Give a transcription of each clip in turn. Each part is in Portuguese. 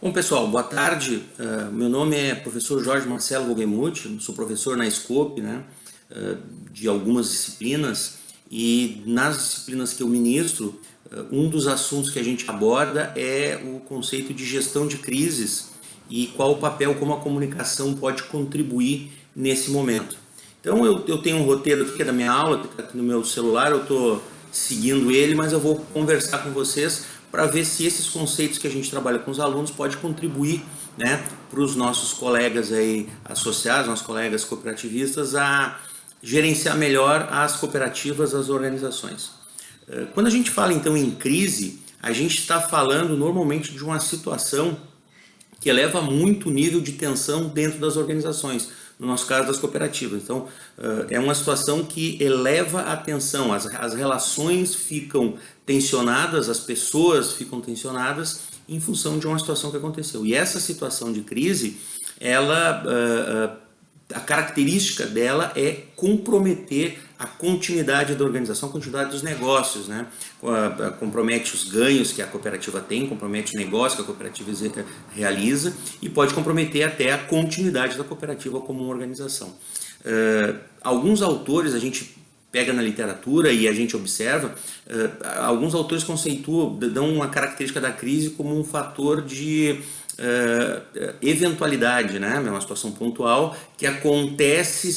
Bom, pessoal, boa tarde. Meu nome é professor Jorge Marcelo Wogemuth, sou professor na Scope, né, de algumas disciplinas, e nas disciplinas que eu ministro, um dos assuntos que a gente aborda é o conceito de gestão de crises e qual o papel, como a comunicação pode contribuir nesse momento. Então eu tenho um roteiro aqui que é da minha aula, que está aqui no meu celular, eu estou seguindo ele, mas eu vou conversar com vocês para ver se esses conceitos que a gente trabalha com os alunos pode contribuir, né, para os nossos colegas aí associados, nossos colegas cooperativistas, a gerenciar melhor as cooperativas, as organizações. Quando a gente fala então em crise, a gente está falando normalmente de uma situação que eleva muito o nível de tensão dentro das organizações, no nosso caso das cooperativas. Então, é uma situação que eleva a tensão, as relações ficam tensionadas, as pessoas ficam tensionadas em função de uma situação que aconteceu. E essa situação de crise, a característica dela é comprometer a continuidade da organização, a continuidade dos negócios, né? Compromete os ganhos que a cooperativa tem, compromete o negócio que a cooperativa realiza e pode comprometer até a continuidade da cooperativa como uma organização. Alguns autores, a gente pega na literatura e a gente observa, alguns autores conceituam, dão uma característica da crise como um fator de eventualidade, né? É uma situação pontual que acontece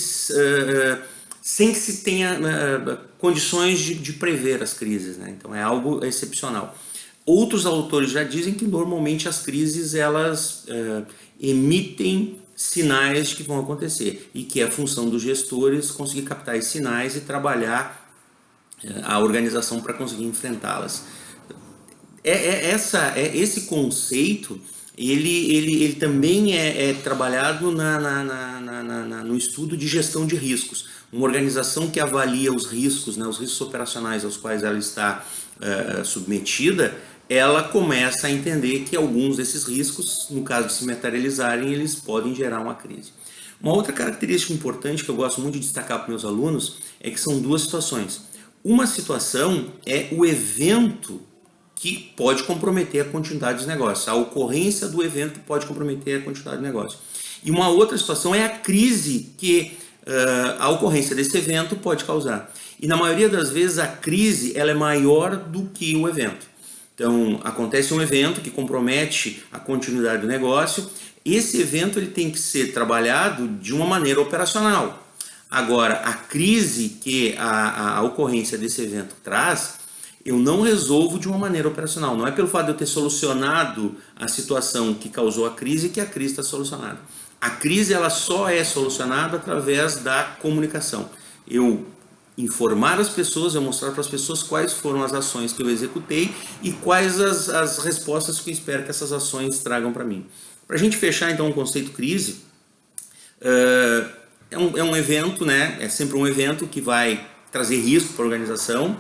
sem que se tenha condições de prever as crises, né? Então é algo excepcional. Outros autores já dizem que normalmente as crises elas emitem sinais de que vão acontecer e que é a função dos gestores conseguir captar esses sinais e trabalhar a organização para conseguir enfrentá-las. Esse conceito ele também é trabalhado no estudo de gestão de riscos. Uma organização que avalia os riscos, né, os riscos operacionais aos quais ela está submetida, ela começa a entender que alguns desses riscos, no caso de se materializarem, eles podem gerar uma crise. Uma outra característica importante que eu gosto muito de destacar para meus alunos é que são duas situações. Uma situação é o evento que pode comprometer a continuidade dos negócios, a ocorrência do evento que pode comprometer a continuidade do negócio. E uma outra situação é a crise que a ocorrência desse evento pode causar. E na maioria das vezes a crise ela é maior do que o evento. Então acontece um evento que compromete a continuidade do negócio, esse evento ele tem que ser trabalhado de uma maneira operacional. Agora, a crise que a ocorrência desse evento traz, eu não resolvo de uma maneira operacional. Não é pelo fato de eu ter solucionado a situação que causou a crise que a crise está solucionada. A crise ela só é solucionada através da comunicação. Eu informar as pessoas, eu mostrar para as pessoas quais foram as ações que eu executei e quais as respostas que eu espero que essas ações tragam para mim. Para a gente fechar então o conceito crise, é um evento, né? É sempre um evento que vai trazer risco para a organização.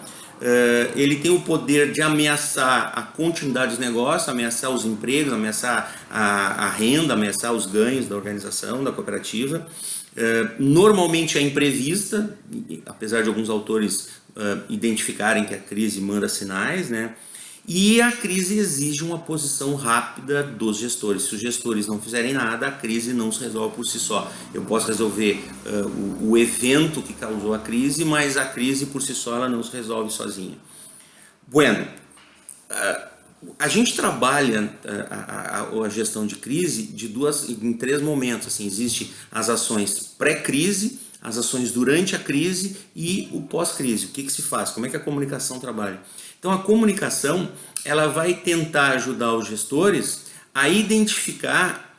Ele tem o poder de ameaçar a continuidade dos negócios, ameaçar os empregos, ameaçar a renda, ameaçar os ganhos da organização, da cooperativa. Normalmente é imprevista, apesar de alguns autores identificarem que a crise manda sinais, né? E a crise exige uma posição rápida dos gestores. Se os gestores não fizerem nada, a crise não se resolve por si só. Eu posso resolver o evento que causou a crise, mas a crise por si só ela não se resolve sozinha. Bueno, a gente trabalha a gestão de crise em três momentos. Assim, existe as ações pré-crise, as ações durante a crise e o pós-crise. O que se faz? Como é que a comunicação trabalha? Então a comunicação ela vai tentar ajudar os gestores a identificar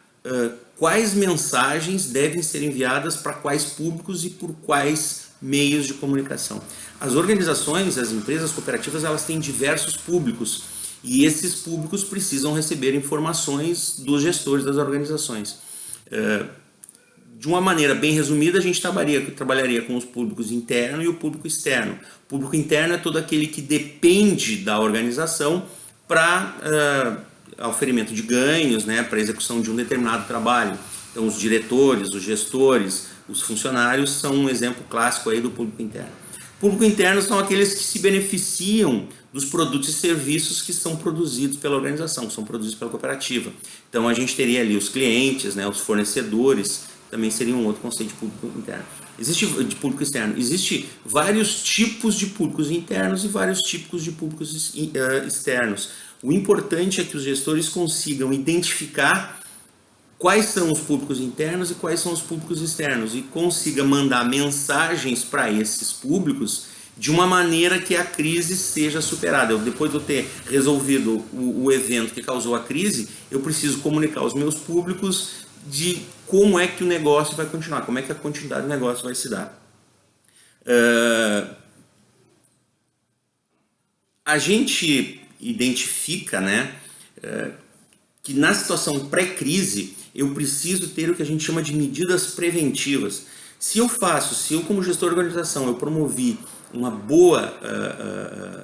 quais mensagens devem ser enviadas para quais públicos e por quais meios de comunicação. As organizações, as empresas, as cooperativas, elas têm diversos públicos e esses públicos precisam receber informações dos gestores das organizações. De uma maneira bem resumida, a gente trabalharia com os públicos interno e o público externo. O público interno é todo aquele que depende da organização para oferimento de ganhos, né, para a execução de um determinado trabalho. Então, os diretores, os gestores, os funcionários são um exemplo clássico aí do público interno. Público interno são aqueles que se beneficiam dos produtos e serviços que são produzidos pela organização, que são produzidos pela cooperativa. Então a gente teria ali os clientes, né, os fornecedores, também seria um outro conceito de público interno. Existe de público externo. Existe vários tipos de públicos internos e vários tipos de públicos externos. O importante é que os gestores consigam identificar quais são os públicos internos e quais são os públicos externos e consiga mandar mensagens para esses públicos de uma maneira que a crise seja superada. Depois de eu ter resolvido o evento que causou a crise, eu preciso comunicar aos meus públicos de como é que o negócio vai continuar, como é que a continuidade do negócio vai se dar. A gente identifica, né, que na situação pré-crise eu preciso ter o que a gente chama de medidas preventivas. Se eu como gestor de organização, eu promovi uma boa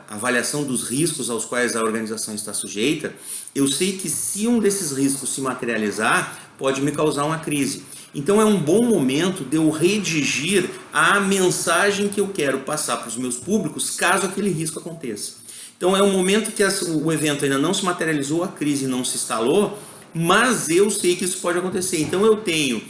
avaliação dos riscos aos quais a organização está sujeita, eu sei que se um desses riscos se materializar, pode me causar uma crise. Então é um bom momento de eu redigir a mensagem que eu quero passar para os meus públicos caso aquele risco aconteça. Então é um momento que o evento ainda não se materializou, a crise não se instalou, mas eu sei que isso pode acontecer. Então eu tenho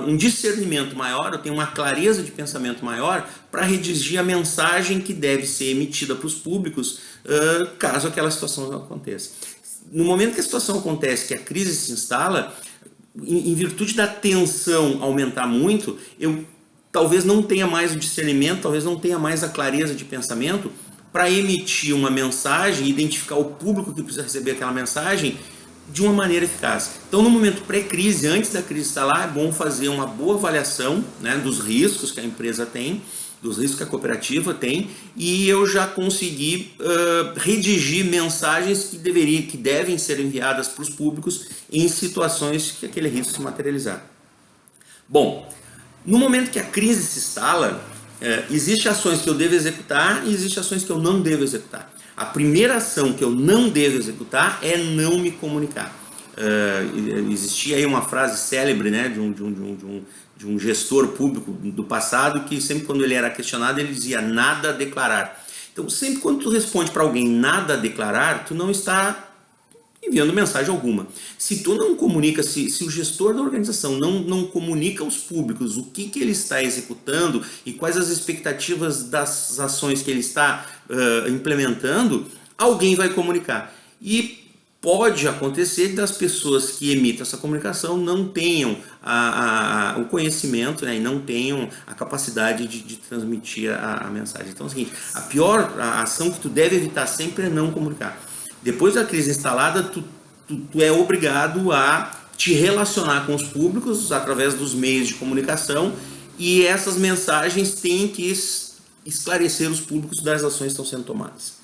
um discernimento maior, eu tenho uma clareza de pensamento maior para redigir a mensagem que deve ser emitida para os públicos caso aquela situação não aconteça. No momento que a situação acontece, que a crise se instala, em virtude da tensão aumentar muito, eu talvez não tenha mais o discernimento, talvez não tenha mais a clareza de pensamento para emitir uma mensagem, identificar o público que precisa receber aquela mensagem de uma maneira eficaz. Então, no momento pré-crise, antes da crise instalar, é bom fazer uma boa avaliação, né, dos riscos que a empresa tem, dos riscos que a cooperativa tem, e eu já consegui redigir mensagens que devem ser enviadas para os públicos em situações que aquele risco se materializar. Bom, no momento que a crise se instala, existem ações que eu devo executar e existem ações que eu não devo executar. A primeira ação que eu não devo executar é não me comunicar. Existia aí uma frase célebre, né, de um gestor público do passado que sempre quando ele era questionado ele dizia nada a declarar. Então sempre quando tu responde para alguém nada a declarar, tu não está enviando mensagem alguma. Se tu não comunica, se o gestor da organização não comunica aos públicos o que ele está executando e quais as expectativas das ações que ele está implementando, alguém vai comunicar. E pode acontecer das pessoas que emitem essa comunicação não tenham o conhecimento, né, e não tenham a capacidade de transmitir a mensagem. Então é o seguinte, a pior ação que tu deve evitar sempre é não comunicar. Depois da crise instalada, tu é obrigado a te relacionar com os públicos através dos meios de comunicação e essas mensagens têm que esclarecer os públicos das ações que estão sendo tomadas.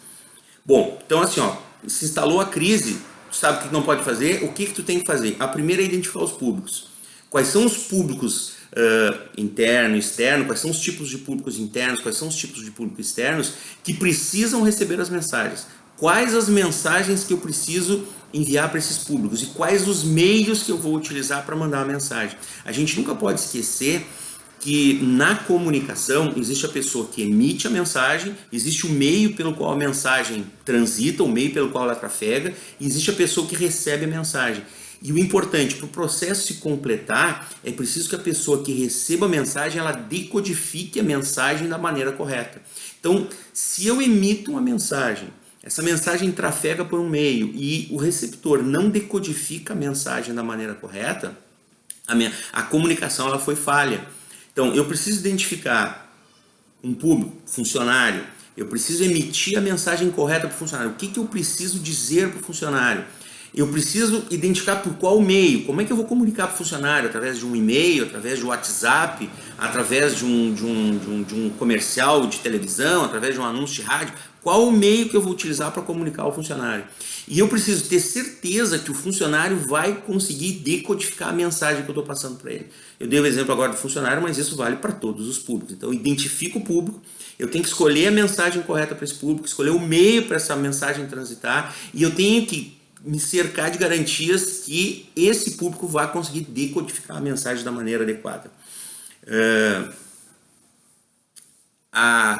Bom, então assim, se instalou a crise, tu sabe o que não pode fazer, o que tu tem que fazer? A primeira é identificar os públicos. Quais são os públicos interno, externo, quais são os tipos de públicos internos, quais são os tipos de públicos externos que precisam receber as mensagens. Quais as mensagens que eu preciso enviar para esses públicos e quais os meios que eu vou utilizar para mandar a mensagem. A gente nunca pode esquecer que na comunicação existe a pessoa que emite a mensagem, existe o meio pelo qual a mensagem transita, o meio pelo qual ela trafega, e existe a pessoa que recebe a mensagem. E o importante, para o processo se completar, é preciso que a pessoa que receba a mensagem, ela decodifique a mensagem da maneira correta. Então, se eu emito uma mensagem, essa mensagem trafega por um meio e o receptor não decodifica a mensagem da maneira correta, a comunicação ela foi falha. Então, eu preciso identificar um público, funcionário, eu preciso emitir a mensagem correta para o funcionário. O que eu preciso dizer para o funcionário? Eu preciso identificar por qual meio, como é que eu vou comunicar para o funcionário, através de um e-mail, através de um WhatsApp, através de um comercial de televisão, através de um anúncio de rádio, qual o meio que eu vou utilizar para comunicar ao funcionário. E eu preciso ter certeza que o funcionário vai conseguir decodificar a mensagem que eu estou passando para ele. Eu dei o exemplo agora do funcionário, mas isso vale para todos os públicos. Então, eu identifico o público, eu tenho que escolher a mensagem correta para esse público, escolher o meio para essa mensagem transitar, e eu tenho que me cercar de garantias que esse público vai conseguir decodificar a mensagem da maneira adequada.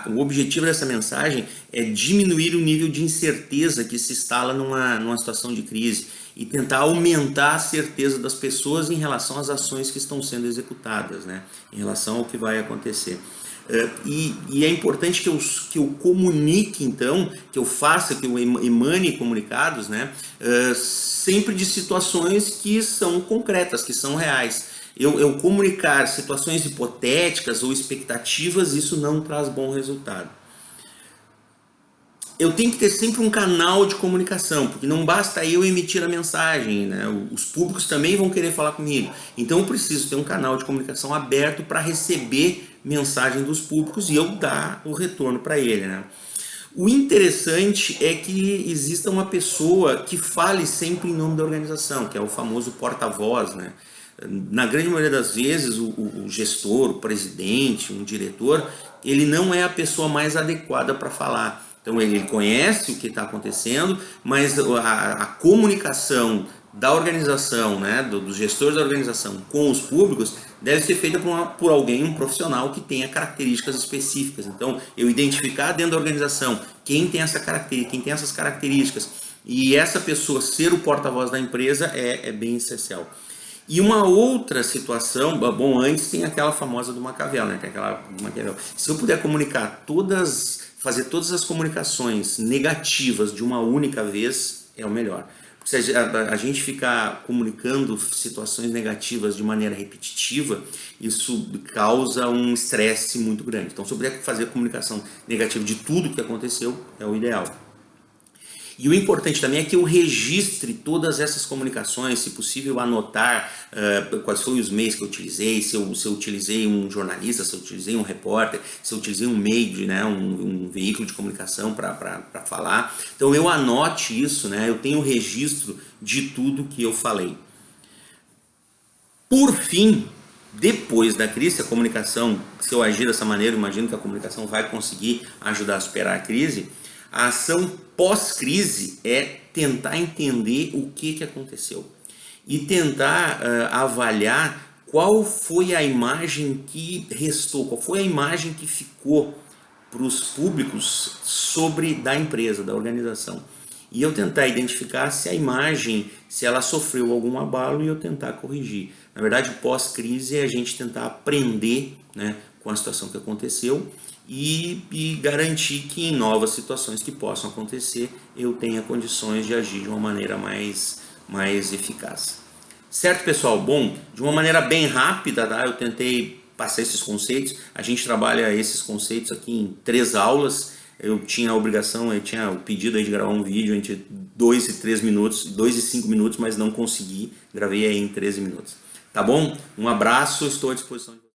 O objetivo dessa mensagem é diminuir o nível de incerteza que se instala numa situação de crise e tentar aumentar a certeza das pessoas em relação às ações que estão sendo executadas, né? Em relação ao que vai acontecer. E é importante que eu comunique, então, que eu faça, que eu emane comunicados, né? Sempre de situações que são concretas, que são reais. Eu comunicar situações hipotéticas ou expectativas, isso não traz bom resultado. Eu tenho que ter sempre um canal de comunicação, porque não basta eu emitir a mensagem, né? Os públicos também vão querer falar comigo. Então eu preciso ter um canal de comunicação aberto para receber mensagem dos públicos e eu dar o retorno para ele, né? O interessante é que exista uma pessoa que fale sempre em nome da organização, que é o famoso porta-voz, né? Na grande maioria das vezes, o gestor, o presidente, um diretor, ele não é a pessoa mais adequada para falar. Então ele conhece o que está acontecendo, mas a comunicação da organização, né, dos gestores da organização com os públicos deve ser feita por alguém, um profissional que tenha características específicas. Então eu identificar dentro da organização quem tem essa característica, quem tem essas características, e essa pessoa ser o porta-voz da empresa é bem essencial. E uma outra situação, bom, antes tem aquela famosa do Maquiavel, né? Maquiavel. Se eu puder fazer todas as comunicações negativas de uma única vez, é o melhor. Porque se a gente ficar comunicando situações negativas de maneira repetitiva, isso causa um estresse muito grande. Então, se eu puder fazer a comunicação negativa de tudo que aconteceu, é o ideal. E o importante também é que eu registre todas essas comunicações, se possível anotar quais foram os meios que eu utilizei, se eu utilizei um jornalista, se eu utilizei um repórter, se eu utilizei um meio, né, um veículo de comunicação para falar. Então eu anote isso, né, eu tenho registro de tudo que eu falei. Por fim, depois da crise, a comunicação, se eu agir dessa maneira, imagino que a comunicação vai conseguir ajudar a superar a crise. A ação pós-crise é tentar entender o que aconteceu e tentar avaliar qual foi a imagem que restou, qual foi a imagem que ficou para os públicos da empresa, da organização. E eu tentar identificar se a imagem, se ela sofreu algum abalo e eu tentar corrigir. Na verdade, pós-crise é a gente tentar aprender, né, com a situação que aconteceu e garantir que em novas situações que possam acontecer eu tenha condições de agir de uma maneira mais eficaz. Certo, pessoal? Bom, de uma maneira bem rápida, tá? Eu tentei passar esses conceitos. A gente trabalha esses conceitos aqui em 3 aulas. Eu tinha o pedido aí de gravar um vídeo entre 2 e 3 minutos, 2 e 5 minutos, mas não consegui. Gravei aí em 13 minutos. Tá bom? Um abraço, estou à disposição de vocês.